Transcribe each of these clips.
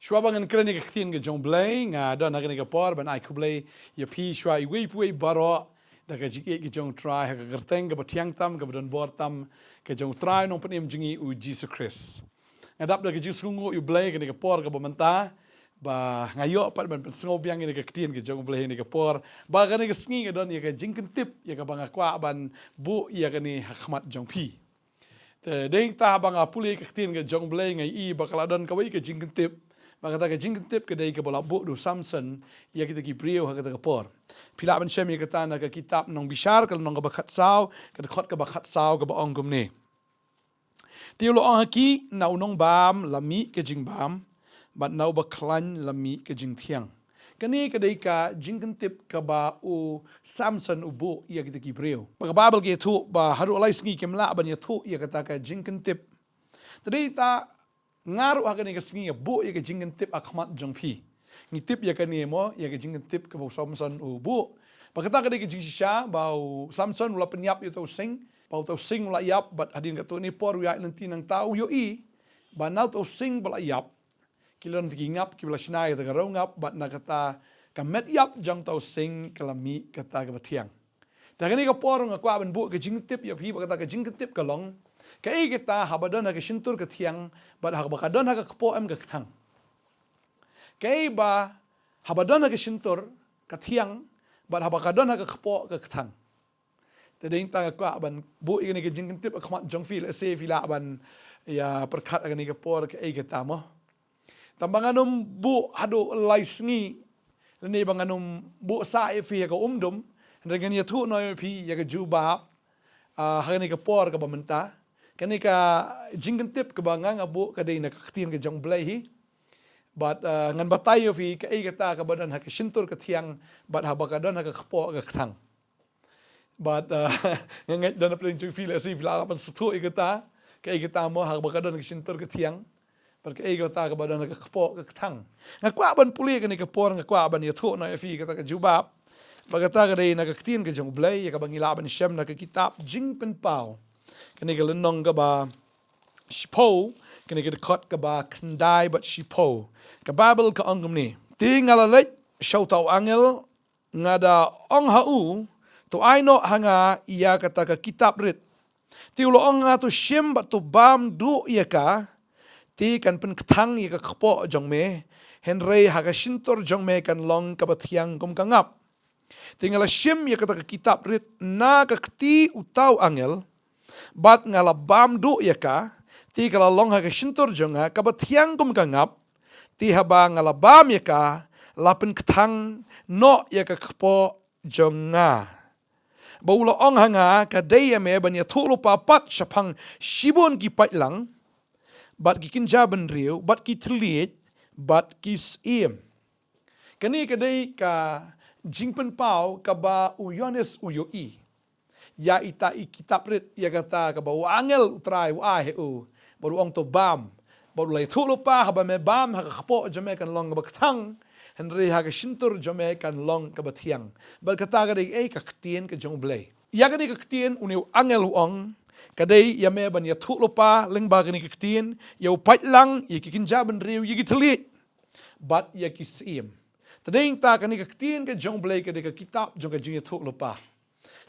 Shwa bangan kren ni kaktin ke jong blay nga don hagan ke por ban ai kublay ya pi shwa I wei baro da ka jike ke jong try ha ka gerteng ke batiang tam ke don bor tam ke jong try nong penim jingi u Jesus Christ. Ngadap da ke Jesus ngu u blay ke por ke bamenta ba ngayo pat ban pensengo biang ni ke kaktin ke jong blay ni ke por ba ka ni ke sngi ke don ya ke jingken tip ya ka banga kwa ban bu ya ke ni hakmat jong pi. Deng ta banga puli ke kaktin ke jong blay ngai I bakala don ka wei ke jingken tip maka ta jing tip ke dei ke bola bu du Samson ya kita ki brio ha kita ke por pila ban shem ya kita na ke kitab nong bishar ke nong ke bakhat saw ke khot ke bakhat saw ke ba ongum ni ti lo ong haki nau nong bam lami ke jing bam bat nau ba klan lami ke jing thiang kani ke dei ka jing tip ke ba u Samson u bu ya kita ki brio maka babel ke tu ba haru alai sngi kemla ban ya tu ya kata ka jing tip tadi ta ngaru akan ni kesengi ya bu ya ke jingin tip akhmat jong pi ni tip ya kan ni mo ya ke jingin tip ke bau Samson bu pakata ke jing shisha bau Samson ula penyap itu sing bau tau sing ula yap bat hadin ke tu ni por ya nanti nang tau yo I ba nau tau sing bala yap kilon ti ngap ki bala snai te garau ngap bat na kata ka met yap jong tau sing kalami kata ke batiang ta ni ke por nga kwa ban bu ke jing tip ya pi pakata ke jing tip ka long kai kita habadon ha sintur ke thiang bat ha bakadon ha kpo em ke thang kai ba habadon ha sintur ke thiang bat ha bakadon ha kpo ke thang tedeng ta ka ban bu ini ke jing tip akmat jong fil se fila ban ya perkat ni ke por ke kita mo tambanganum bu hadu laisngi ni banganum bu sa e fi ke umdum dengan ya tu no pi ya ke juba ha ni ke por ke bamenta kani ka jingken tip ke bangang abu ka dei na kaktin ke jong blay hi but ngan batayo fi ka ai kata ka badan ha ke sintur ke thiang but ha bakadon ha ke kpo ke thang but ngai dan plan chu fi la si la pan sutu I kata ka ai kata mo ha bakadon ke sintur ke thiang but ka ai kata ka badan ha ke kpo ke thang ngakwa ban puli ka ni ke por ngakwa ban ya thu na fi kata ka jubab bagata ka dei na kaktin ke jong blay ya ka bangila ban shem na ke kitab jingpen pau kani ka lenong ka ba shipo kani ka kot ka ba kandai bat shipo ka babel ka ongum ni ti ngalalek show tau angel ngada ong hau to aino hanga iya kata ka kitab rit ti ulo ong nga to shim bat to bam du iya ka ti kan pen kthang iya ka kpo jong me henry haga sintor jong me kan long ka bathiang kum ka ngap ti ngala shim iya kata ka kitab rit na ka kti utau angel bat ngala bam du ya ka ti kala long ha ka sintur jonga ka bathiang kum ka ngap ti haba ngala bam ya ka lapin kthang no ya ka kpo jonga baulo ong hanga ka dei me ban ya thulu papat shapang shibon ki patlang bat ki kinjaban riu bat ki thliet bat ki sim kani ka dei ka jingpen pau ka ba u yones u yo I ya ita I kitab rit ya kata ka ba angel utrai wa heu baru ong to bam baru lai thulu pa ha ba me bam ha ka kpo jame kan long ba thang henry ha ka sintur jame kan long ka bathiang bal kata ka dei ka ktien ka jong blay ya ka ni ka ktien uni angel ong ka dei ya me ban ya thulu pa leng ba ka ni ka ktien ya pat lang ya ki kinjaban riu ya ki thli bat ya ki sim tadeng ta ka ni ka ktien ka jong blay ka de ka kitab jong ka jing ya thulu pa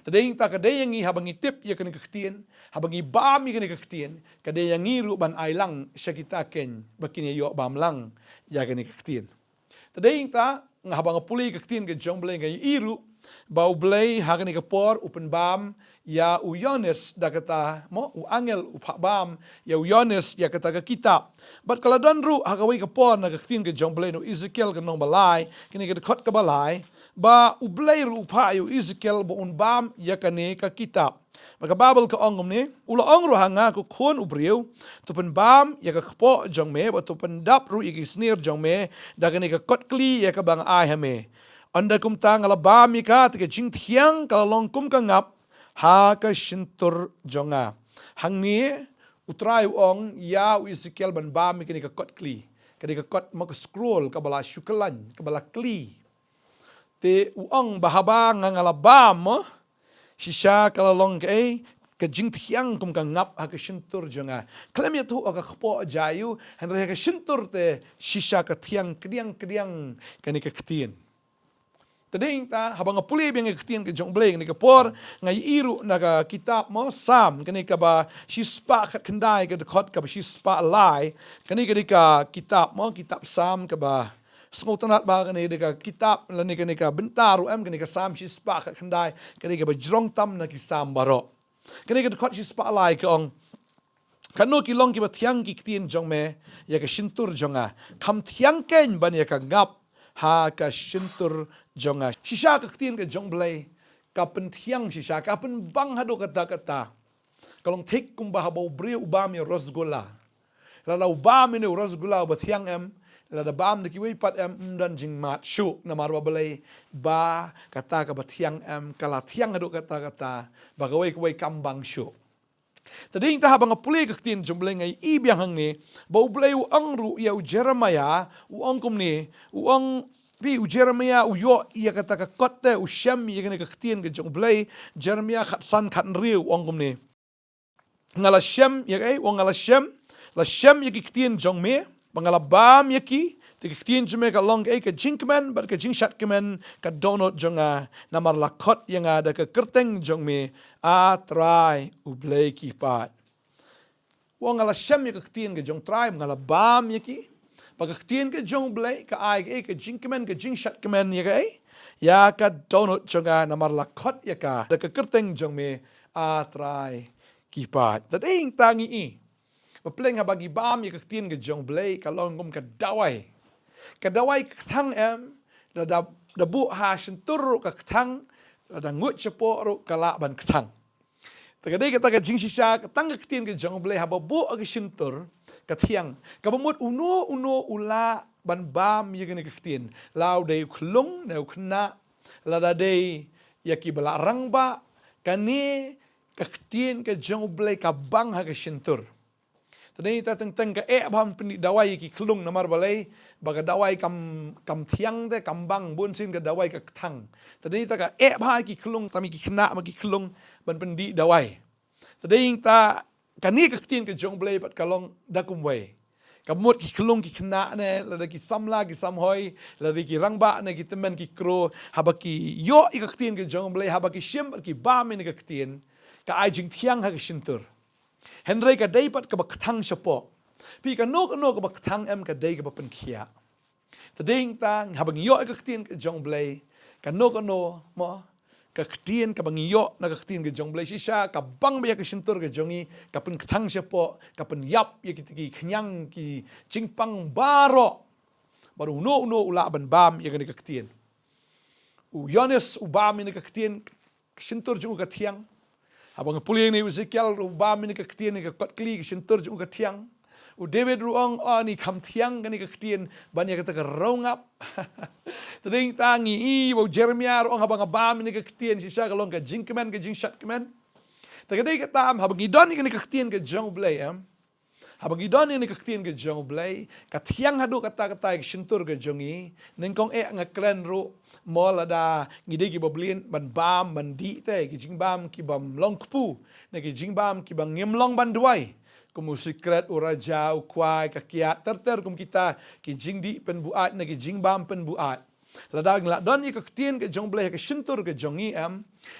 tadeng ta kadai yang habang itip ya kani kaktian habang ibam ya kani kaktian kadai yang ru ban ai lang sya kita ken bakin yo bam lang ya kani kaktian tadeng ta habang puli kaktian ke jong blay ngai iru bau blay ha kani kapor upen bam ya u Yones da kata mo u angel u bam ya u Yones ya kata ka kitab but kala don ru ha kawai kapor na kaktian ke jong blay no Ezekiel ke nong balai kini ke khot ka balai ba ublay ru payo Ezekiel bo unbam yakane ka kitab maka babel ka ongom ni ula ong ru hanga ku khon ubriu to pen bam ya ka kpo jong me ba to pen dap ru igi snir jong me dagane ka kotkli ya ka bang ai hame anda kum tang ala bam ka te jing thiang ka long kum ka ngap ha ka sintur jonga hang ni utrai ong ya Ezekiel ban bam ka ni ka kotkli ka ni ka kot ma ka scroll ka bala syukalan ka bala kli te uang bahaba ngangalabam shisha kalalong kay ka jing thiang kum ka ngap ha ka shintur jonga klem ya tu ka khpo jayu han re ka shintur te shisha ka thiang kriang kani ka ktien tading ta habang puli beng ktien ka jong bleng ni ka por ngai iru na ka kitab mo sam kani ka ba shispa ka kendai ka khot ka ba shispa lai kani ka kitab mo kitab sam ka ba Sengotanat ba kani ka kitab lani kani ka bentaru kani ka sam shispa ka kendai kani ka ba jrong tam na ki sam baro kani ka khot shispa lai ka ong kanu ki long ki ba thiang ki ktien jong me ya ka shintur jonga kam thiang ken ban ya ka ngap ha ka shintur jonga shisha ka ktien ka jong blai ka pen thiang shisha ka pen bang hado kata kalong thik kum ba bau bre ubam ya rosgola la ubam ni rosgola ba thiang la bam de ki wei pat dan jing mat shu na marwa balai ba kata ka ba thiang kala thiang hado kata ba ka wei kambang shu tading ta habang puli ka ktien jong blai ngai i biang hang ni bau blai u ang ru ya u Jeremiah u ang kum ni u ang pi u Jeremiah u yo ia kata ka kotte u shem ia ka ktien ka jong blai Jeremiah khat san khat riu u ang kum ni ngala shem ia ai u ngala shem la shem ia ki ktien jong me bangala bam ia ki te ktien jong me ka long ai ka jinkman bar ka jingshat kemen ka donot jonga namar la kot yang ada ka kerteng jong me a try u blai ki pat u ngala shem ia ka ktien ka jong try ngala bam ia ki pag ktien ka jong blai ka ai ka jinkman ka jingshat kemen ya ka donut jonga namar la kot ya ka da ka kerteng jong me a try ki pat da ding tangi i Mapleng ha bagi bam ya ka ktien ka jong blai ka long kum ka dawai thang da bu ha shintur ka thang da ngut chapo ru kala ban thang tagade ka ta ka jing shisha ka tang ka ktien ka jong blai ha bu ka shintur ka thiang ka bamut uno ula ban bam ya ka ktien lau dei khlung ne khna la da dei ya ki bala rang ba kani ka ktien ka jong blai ka bang ha ka shintur tadai ta teng ka bam pendi dawai ki khlung namar balai baga dawai kam thiang de kam bang bun sin ka dawai ka thang tadai ta ka ba ki khlung tami ki khna ma ki khlung ban pendi dawai tadai ta kani ka ktien ka jong blai pat kalong dakum wei kamut ki khlung ki khna ne la ki samla ki samhoi la ki rangba ne ki temen ki kro haba ki yo i ka ktien ka jong blai haba ki shim ki bam ne ka ktien ka ai jing thiang ha ka shintur Henry ka day pat ka ba ktang siya pi ka no ka ba ktang ka day ka ba penkia tading tang habang yo ka ktien ka jong blai ka no mo ka ktien ka bang yo na ka ktien ka jong blai shisha ka bang ba ka shintur ka jongi ka pen ktang siya ka pen yap ya ki knyang ki jingpang baro baru no ula ban bam ya ka ktien u yones u bam ni ka ktien shintur jong ka thiang habang puli ni Ezekiel ubam ni ka ktien ni ka kot kli ka shintur ju ka thiang u David ruang ni kam thiang ni ka ktien ban ya ka rongap tading tangi i bo Jeremiah ruang habang abam ni ka ktien si siya kalong ka jinkman ka jingshat kemen tagaday ka tam habang idon ni ka ktien ka jong blai habang idon ni ka ktien ka jong blai ka thiang hadu kata ka shintur ka jongi nengkong nga klen ru mola da ngide ki bablin ban bam ban di te ki jingbam ki bam long kpu ne ki jingbam ki bang ngim long ban duai kumu secret uraja u kwai ka kiat ter kum kita ki jingdi pen buat ne ki jingbam pen buat ladang la don ka ktien ka jong blai ka shintur ka jongi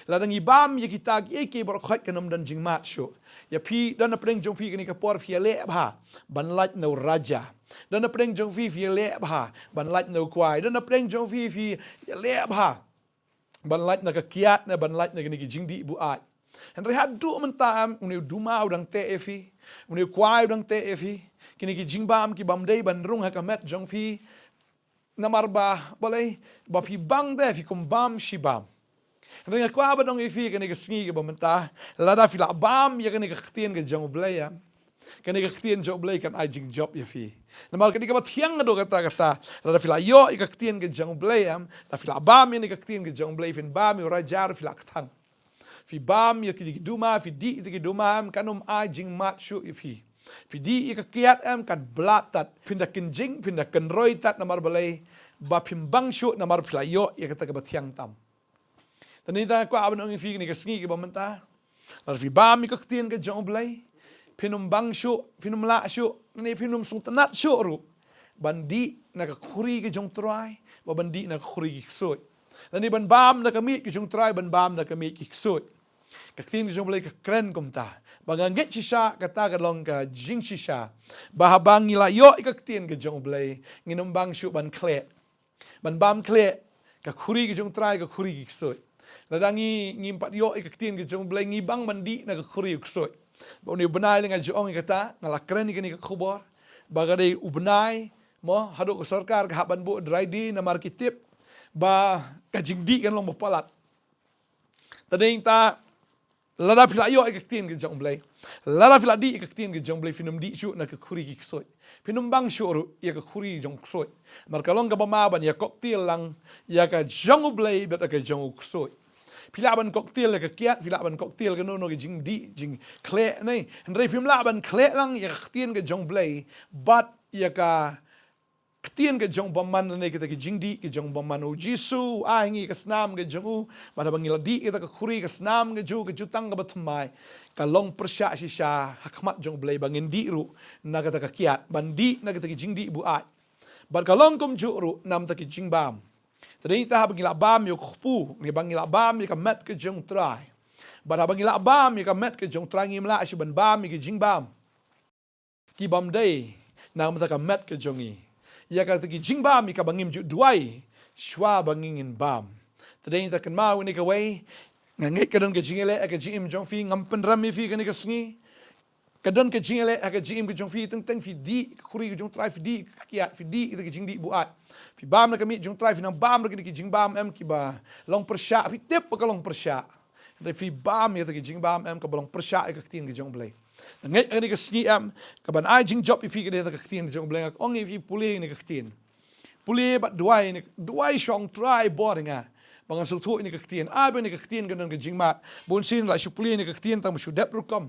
ladang ibam ye kita ki bor khot ka nom dan jingmat shu ya pi dan apreng jong pi ni ka por fi le bha ban lat no raja dan apreng jong fi le bha ban lat no kwai dan apreng jong fi le bha ban lat na ka kiat na ban lat na ni jingdi buat han rehat du mentam uni duma udang te efi uni kwai udang te efi kini ki jingbam ki bam dei ban rung ha ka met jong fi namar ba boleh ba pi bang de fi kum bam shibam Ringa kwa ba dong ifi kani ka sngi ka bamenta lada fila bam ya kani ka ktien ka jong blai kani ka ktien jong blai kan ai jing job ya fi namal kani ka ba thiang do kata lada fila yo ka ktien ka jong blai la fila bam ya ka ktien ka jong blai fin bam yo rajar fila ktang fi bam ya ki duma fi di ki duma kanum ai jing mat shu ifi fi di ka kiat kan blatat pinda kinjing pinda kenroi tat namar balai ba pimbang shu namar fila yo ya kata ka ba thiang tam Tanita ko aban ang ifi ni kasngi ki bamenta Lalu fi bam mi kaktian ke jong blai. Pinum bang syuk, pinum la syuk, ni pinum sung tenat syuk ru. Bandi na kakuri ke jong try, bandi na kakuri ke ksoi. Lani ban bam na kami ke jong try, ban bam na kami ke ksoi. Kaktin ke jong blai ke keren kum ta. Banganget sisa kata kalong ka jing sisa. Bahabang ngila yo kaktin ke jong blai, nginum bang syuk ban klet. Ban bam klet, kakuri ke jong try, kakuri ke ksoi. Ladangi ngimpat yo kaktin ke jong blai ngibang bandi na kakuri ke ksoi. Ba ni benai dengan jong kata ngalakren ni ke khubor bagade ubnai mo haduk ke sarkar ke haban bu dry di na markitip ba kajingdi kan long palat tading ta lada pila yo ektin ke jong blai lada pila di ektin ke jong blai finum di chu na ke khuri ki ksoi finum bang shuru ya ke khuri jong ksoi markalong ka bamaban ya koktil lang ya ka jong blai bet ka jong ksoi pila ban koktil ke kiat pila ban koktil ke no ke jing di jing kle nei ndrei film la ban kle lang ya ktien ke jong blai bat ya ka ktien ke jong baman nei kita ke jing di ke jong baman u jisu a ngi ke snam ke jong u bada bangila di kita ke khuri ke snam ke jutang ke batmai ka long persya sisa hakmat jong blai bangin di ru na kata ke kiat bandi na kita ke jing di bu ai bat kalong kum ju ru nam ta ke jing bam tadi ta bangila bam yo khpu ni bangila bam yo kamet ke jong trai bada bangila bam yo kamet ke jong trai ngimla shi ban bam ke jing bam ki bam dei na mata kamet ke jongi ya ka ki jing bam ka bangim ju duai shwa bangingin bam tadi ta kan mau ni ka wei ngangai ka don ke jingele ka jim jong fi ngam penram mi fi ka ni ka sngi kadon ke jingele ka jim ke jong fi teng fi di khuri ke jong trai fi di kiat fi di ke jing di buat fi bam na kami jong try fi nang bam na ki jing bam em ki ba long persya fi tip ka long persya de fi bam ya ki jing bam em ka long persya ka tin ki jong blai ngai ani ka sni em ka ban ai jing job fi ka de ka tin jong blai ong fi puli ni ka tin puli ba duai shong try boring a bangan su thu ni ka tin a ba ni ka tin ka nang ka jing mat bun sin la shu puli ni ka tin tang shu dep rukom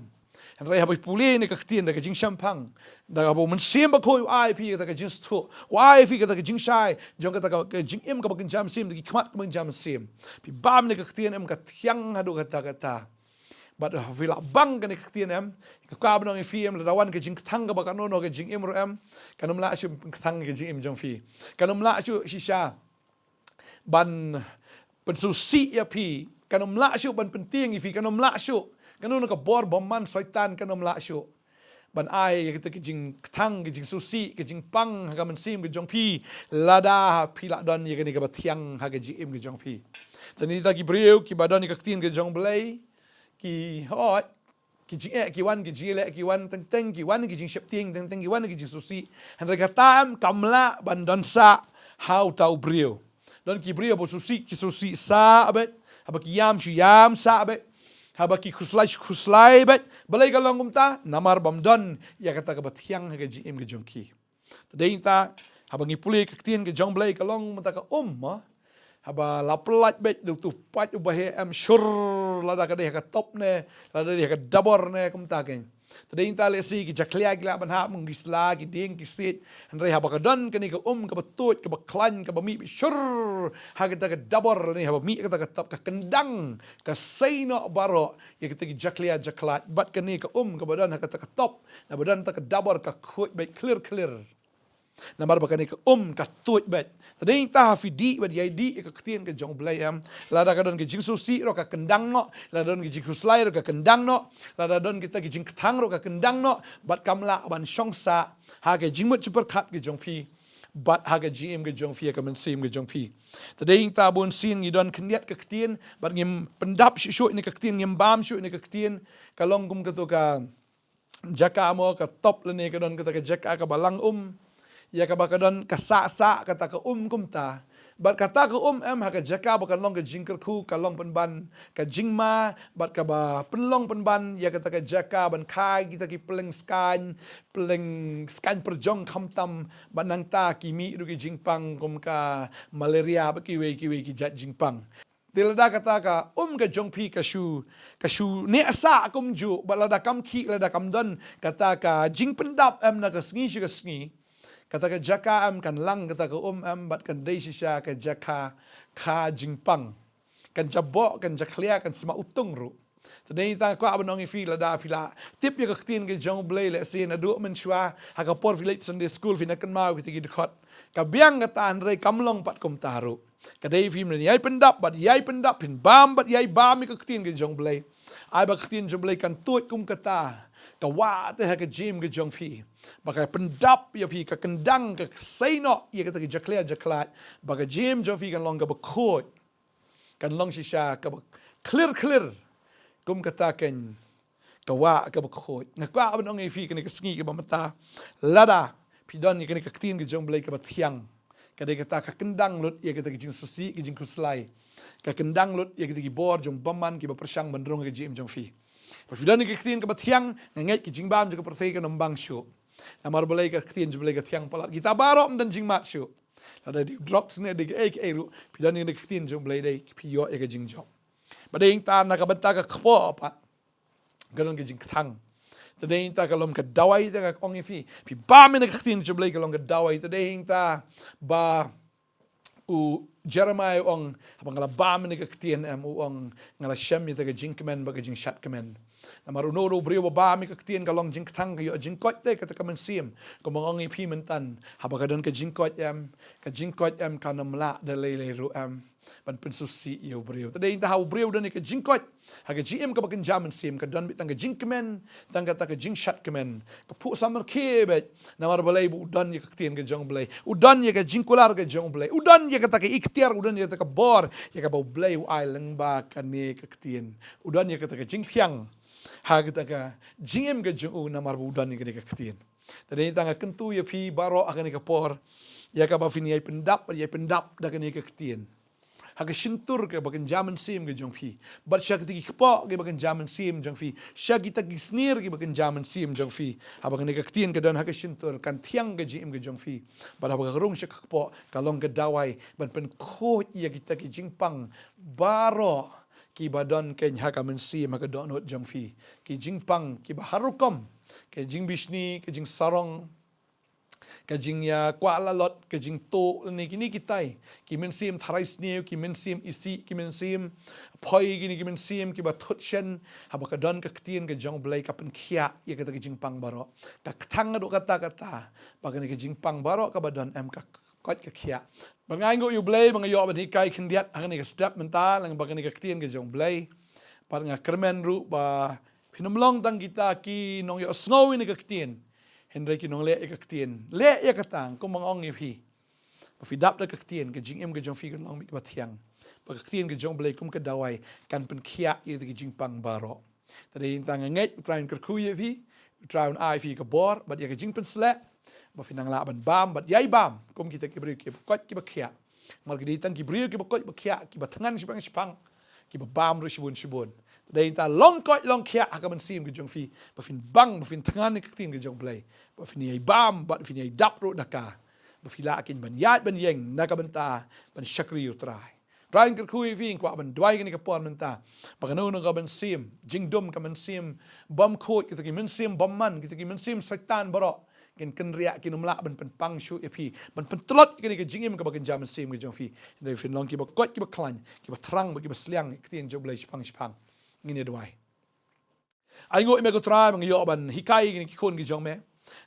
Rai habai puli ni ka ktin da ka jing champang da bo man sim ba ko ai pi da ka jing stu wai fi ka da ka jing shai jong ka jing im ka ba jam sim da ki khmat ka jam sim pi bam ni ka ktin em ka thiang hadu ka ta but vila bang ka ni ka ktin em ka ba no fi em da wan ka jing thang ka ba ka no ka jing im ro em kanum la shu thang ka jing im jong fi kanum la shu shisha ban pensu si ya pi kanum la shu ban penting fi kanum la shu kanun ka bor bomman soitan kanom la shu ban ai kita kijing thang kijing susi kijing pang ha man sim kijong pi lada pila don ye kani ka bathiang ha ki im kijong pi tani ta ki breu ki badon ki tin kijong blai ki hot ki jing ki wan ki jile ki wan teng ki wan ki jing shepting teng ki wan ki jing susi han ga tam kamla ban don sa how tau breu don ki breu bo susi ki susi sa abet ha ki yam shu yam sa abet habaki khuslai bet balai galong kumta namar bamdon ya kata ka bathiang ha ji im ge jongki tadei ta habangi puli ka tien ge jong blai kalong mata ka ma haba laplat bet du tu pat u bahe am shur lada ka de ka top ne lada de ka dabor ne kumta ken tadei ta le si ki jaklia gila ban ha mung gisla ki ding ki sit andre haba ka don ka ni ka ka batut ka baklan ka bami shur ha ka ta ka dabor ni haba mi ka ta ka top ka kendang ka saino baro ya kita ki jaklia jaklat bat ka ni ka badan ha ka ta ka top na badan ta ka dabor ka khut bet clear namar ba ka ni ka ka tut bet tadei ta hafidi bet yai di ka ktien ka jong blai am lada ka don ki jingsu si ro ka kendang no lada don ki jingsu slai ro ka kendang no lada don kita ki jing thang ro ka kendang no bat kamla ban shongsa ha ke jingmut super khat ki jong pi bat ha ke gm ke jong fi ka man sim ke jong pi tadei ta bun sin ni don kniat ka ktien bat ngim pendap shu ni ka ktien ngim bam shu ni ka ktien ka long kum ka to ka jaka mo ka top le ni ka don ka jaka ka balang ya ka bakadon kasa kata ka kumta bat kata ka em ha ka jaka bakan long ka jingker khu ka long penban ka jingma bat ka ba penlong penban ya kata ka jaka ban khai kita ki pleng skan perjong khamtam banang ta ki mi ru ki jingpang kum ka malaria ba ki we ki jat jingpang tilada kata ka ka jong pi ka shu ne asa kum ju balada kam ki lada kam don kata ka jing pendap em na ka sngi kata ka jaka am kan lang kata ka am bat kan dei shisha ka jaka ka jingpang kan jabok kan jaklia kan sema utung ru Tadei ta kwa abanong ifi la da fila. Tip ya kaktin ke jong blay le sin adu men shwa ha ka por village Sunday school fina kan mau kitigi dikot. Ka biang kata andre kamlong pat kum taru. Ka dei fi men yai pendap bat yai pendap pin bam bat yai bam kaktin ke jong blay. Ai ba kaktin jong blay kan tuit kum kata. Ka wa te ha ka jim ke jong fi. Baka pendap ya fi ka kendang ka saino ya kata ke jaklat. Baka jim jong fi kan long ka bakot. Kan long shisha ka clear. Kum katakan kawa ka bakhoy ngakwa abanong ifi kani kasngi ka mata lada pidon ni kani kaktin ka jong blay ka bathiang kadai kata ka kendang lut ya kata jing susi ki jing kuslai ka kendang lut ya kata ki bor jong baman ki ba persang bandrong ka jim jong fi pidon ni kaktin ka bathiang ngai ki jing bam ka perthai ka nombang shu namar blay ka kaktin jong blay ka thiang palat kita barom dan jing mat shu lada di drops ne de ek eru pidon ni kaktin jong blay dai pio ya ka jing jong Bading ta nakabanta ka kpo pa. Ganon ka jing thang. Tading ta kalom ka dawai ta ka kong ifi. Pi ba mi nakaktin jublay kalom ka dawai. Tading ta ba u Jeremiah ong habang ngala ba mi nakaktin u ong ngala shem ta ka jing kemen ba ka jing shat kemen. Na maruno brio ba mi kaktin kalong jing thang kayo jing kot te ka ta kamen sim. Kumong ifi mentan habang ka don ka jing kot em ka namla da lele ru ban pensusi iyo brio. Tadi inta hau brio dan ke jingkot. Haga GM ka bakin jaman sim ka dan bitang ka jingkemen, tang ka jing shat kemen. Ka pu samar kebet. Namar balai bu udan ye kaktin ka jong balai. Udan ye ka jingkular ka jong balai. Udan ye ka ta ka ikhtiar, udan ye ta ka bor, ye ka bau balai u ai leng ba ka ne kaktin. Udan ye ka ta ka jing thiang. Haga ta ka GM ka jong namar bu udan ye ka kaktin. Tadi inta ka kentu ye pi baro akan ka por. Ya ka ba fini ye pendap da ka ne kaktin. Haga shintur ke bagan jaman sim ke jong fi bat sya kitiki kpo ke bagan jaman sim jong fi sya kita gisnir ke bagan jaman sim jong fi habagan ne kaktin ke dan haga shintur kan tiang ke jim ke jong fi bat habaga rung sya kpo kalong ke dawai ban pen ko ya kita ke jingpang baro ki badan ke haga men sim haga donot jong fi ki jingpang ki baharukom ke jing bisni ke jing sarong kajing ya kuala lot kajing to ni kini kitai kimen sim tharais ni kimen sim isi kimen sim phoi gini kimen sim ki ba thot shen haba ka don ka ktien ka jong blai ka pen khia ye ka jing pang baro ka thang do kata ba ka ni jing pang baro ka ba don em ka kot ka khia bangai ngo yu blai bang yo ban hi kai khindiat ang ni ka step mental lang ba ka ni ka ktien ka jong blai par nga kermen ru ba pinumlong tang kita ki nong yo snow ni ka ktien Henry kinong le kaktin le ya katang kung mga ong ipi pafidap na kaktin ka jing em ka jong fi kan long mi bathiang pa kaktin ka jong blay kum ka dawai kan pen khia ye ka jing pang baro tadi tang ngai train ka kuye fi train ai fi ka bor bat ya ka jing pen sle ba finang la ban bam bat yai bam kum kita ki bri ki kot ki ba khia mar ki tang ki bri ki ba kot ba khia ki ba thangan sipang ki ba bam ru shibun Dahil ta long kia hakaman sim ke jong fi ba fin bang ba fin tangan ni kaktin ke jong blay ba fin yai bam ba fin yai dap ro naka ba fila akin ban yat ban yeng naka banta ban shakri utrai try ke kui fi kwa ban dwai ni ka pon menta ba kanu no ka ban sim jing dum ka man sim bam khot kita ki man sim bam man kita ki man sim satan baro ken ria kin umla ban pen pang shu epi ban pen tlot ki jing im ka ba ken jam sim ke jong fi dai fin long ki ba kot ki ba klan ki ba trang ba ki ba sliang kaktin jong blay shpang ngini dwai ai ngo me ko try mang yo ban hikai ni ki kon gi jong me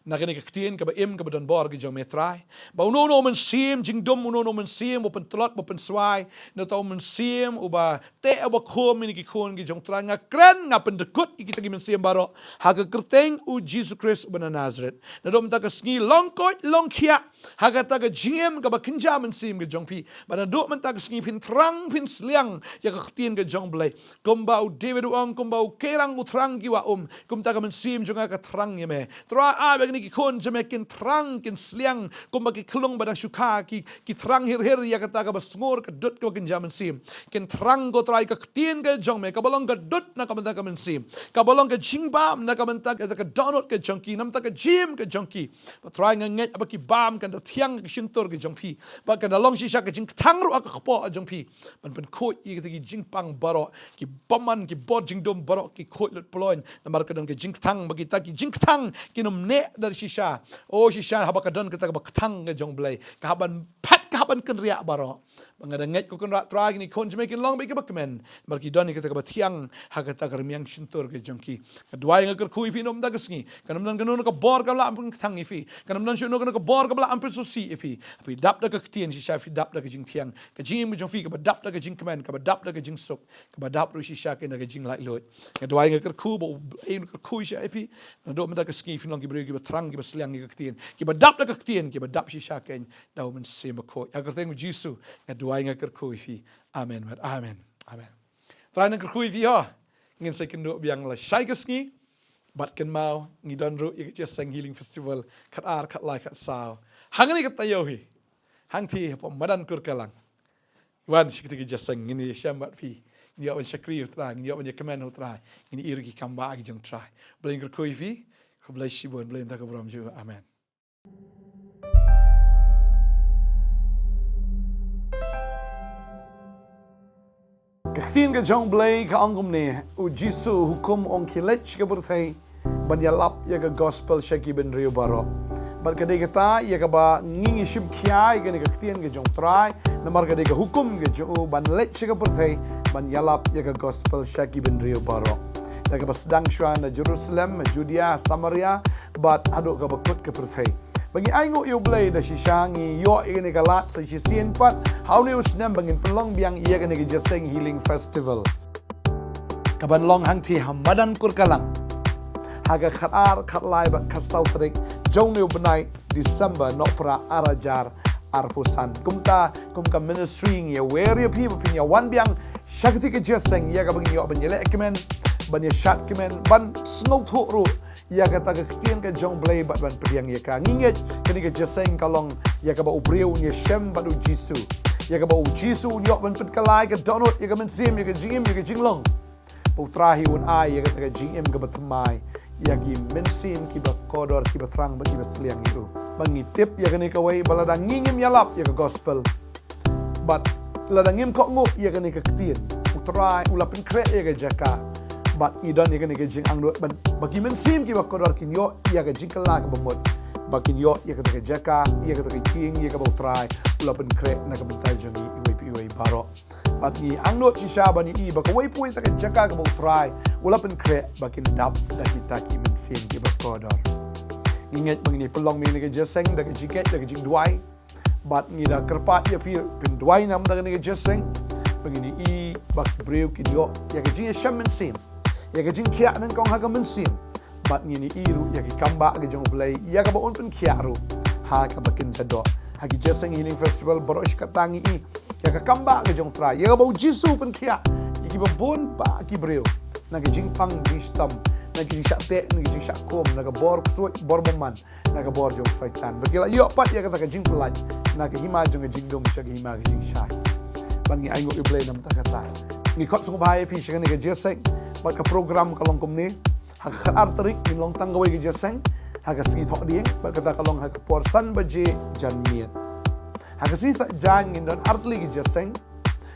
na kini kaktin ka ba im ka ba don bor gi jong me try ba uno no men sim jing dom uno no men sim open tlot open swai no to men sim uba te ba khom ni ki kon gi jong try nga kren nga pen dekut kita gi men sim baro ha ka kerteng u Jesus Christ ban Nazareth na dom ta ka sngi long kia ha ka ta ka jing ka ba kinja men sim gi jong pi ba na do men ta ka sngi pin trang pin sliang ya ka kaktin ga jong blai komba u David uang komba u kerang u trang gi wa kum ta ka men sim jong ka trang ye me tra a ni ki kon jame kin trang kin sliang kumba ki klung badang shuka ki trang hir ya kata ka basngor ka dut ka kin jaman sim kin trang go try ka tien ka jong me ka balong ka dut na ka manta ka men sim ka balong ka jingbam na ka manta ka donut ka jongki nam ta ka jim ka jongki pa try nga nget ba ki bam kan da thiang ka shintor ka jongpi ba kan long shisha ka jing thang ru ka kpo a jongpi ban pen ko i ka ki jingpang baro ki baman ki bod jingdom baro ki ko lut ploin na mar ka don ka jing thang ba ki ta ki jing thang kinum ne dari shisha. Oh shisha haba kadon kita ba tang ke jong blai. Ka haban pat ka ban kan riak baro bangada nget ko kan rat tra ni kon jme kin long be ke bakmen mar ki doni kata ka bathiang ha kata kar miang chintur ke jongki kadwai ngakar kui pi nom dagasngi kanam dan kanun ka bor ka la ampun thang ifi kanam dan shuno ka bor ka la ampun so si ifi api dap da ka tien si shafi dap da ka jing thiang ka jing jong fi ka dap da ka jing kmen ka dap da ka jing suk ka dap ru si sha ke na ka jing lai lot kadwai ngakar ku bo ein ka kui sha ifi do menda ka ski fi long ki bre ki batrang ki basliang ki tien ki dap da ka tien ki dap si sha ken da men se ma ko agar teng jisu kadwai ngakar ku ifi amen amen amen trai ngakar ku ifi ha ngin sa kin do biang la shai ka ski bat kan mau ngi don ru ik just sang healing festival kat ar kat lai kat sao hang ni kat tayo hi hang thi pom madan kur kalang wan shikti ki just sang ngini sham bat fi ni awan shakri utra ni awan kamen utra ngini irgi kamba agi jong try bling kur koi fi ko blai shibon blai ta ko brom ju amen. Kachtin ke jong blai ka angum ne u jisu hukum ong kilech ke berthai ban yalap ya ka gospel shaki ben rio baro ban ka de ta ya ka ba ngingi shim khiai ke ne kachtin ke jong trai namar ka de ka hukum ke jo ban lech ke berthai ban yalap ya ka gospel shaki ben rio baro ya ka sedang shwan na Jerusalem Judea Samaria bat aduk ka bakut ke berthai bagi aingo yu blai da shishangi yo ini kalat sa shisien pat how ni usnam bangin pelong biang iya kene ke Jaseng Healing Festival kaban long hang thi hamadan kur kalang haga khatar khatlai ba khasau trik jong ni benai December no pra arajar arpusan kumka ministry ngi where you people pinya wan biang shakti ke Jaseng ya ka bangin yo banjele ekmen ban ya shat kemen ban snow thu ru ya kata ke tien ke jong blai bat ban priang ya ka nginget kini ke Jaseng kalong ya ka ba ubriu ni shem badu jisu ya ka ba jisu yo ban pit kalai ke donut ya ka men sim ya ka jim ya ka jinglong putrahi un ai ya ka jim ka batmai ya ki men sim ki ba kodor ki ba trang ba ki ba sliang itu bangi tip ya ka ni ka wai balada ngingim yalap ya ka gospel but ladangim ko ngu ya ka ni ka tien utrai ulapin kre ya ka jaka bat ngidon ya kan ke jing angdot ban bagi men sim ki bakodor kin yo ya ka jing kala ka bamot bakin yo ya ka ke jaka ya ka ke king ya ka try ula pen kre na ka bentai joni iwe baro bat ni angdot si shaban ni ba ka wai pui ta ke jaka ka try ula pen kre bakin dap da kita ki men sim ki bakodor ingat mengini pelong mi ke Jaseng da ke jiket da ke jing duai bat ni da kerpat ya fir pen duai nam da ke Jaseng mengini i bak breu ki yo ya ke jing sham men sim ya ke jing kia nan kong ha ka men sim bat ngini iru ya ke kamba ke jong blai ya ka ba on pen kia ru ha ka bakin jado ha ki Jaseng Healing Festival borosh ka tangi i ya ka kamba ke jong tra ya ka ba jisu pen kia ya ki ba bon ba ki breu na ke jing pang distam na ke jing shate na ke jing shakom na ka bor ksoi bor moman na ka bor jong saitan bakila yo pat ya ka ta ke jing pelaj na ke hima jong ke jing dong sha ke hima ke jing shai ban ngi aingo i blai nam ta kata ni khot sung bhai pi shang ni ke Jaseng bat ka program kalong kumni hak khatar tarik in long tang gawai ke Jaseng hak singi thok dieng bat kata kalong hak porsan baje janmiet hak si sa jan ngin don artli ke Jaseng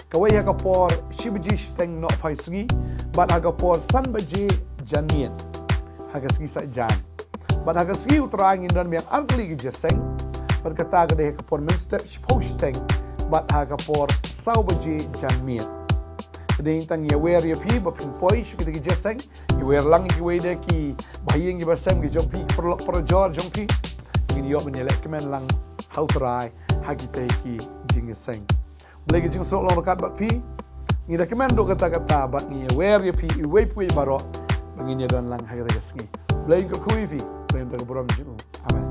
kawai hak por shibji steng no phai singi bat hak porsan baje janmiet hak singi sa jan bat hak singi utra ngin don miang artli ke Jaseng bat kata ka de hak por minster posteng bat hak por sau baje janmiet Kadang tang ya wear ya pi bapin poi shukita ki Jaseng ya wear lang ki wede ki bahiyeng ki basem ki jong pi per jor jong pi ngin yo menyelek kemen lang how try hagite ki jing Jaseng boleh ki jing sok long rekat bat pi ngida kemen do kata-kata bat ni ya wear ya pi iwe pui baro ngin ya don lang hagite kesngi boleh ki kui fi boleh tak beram ju amen.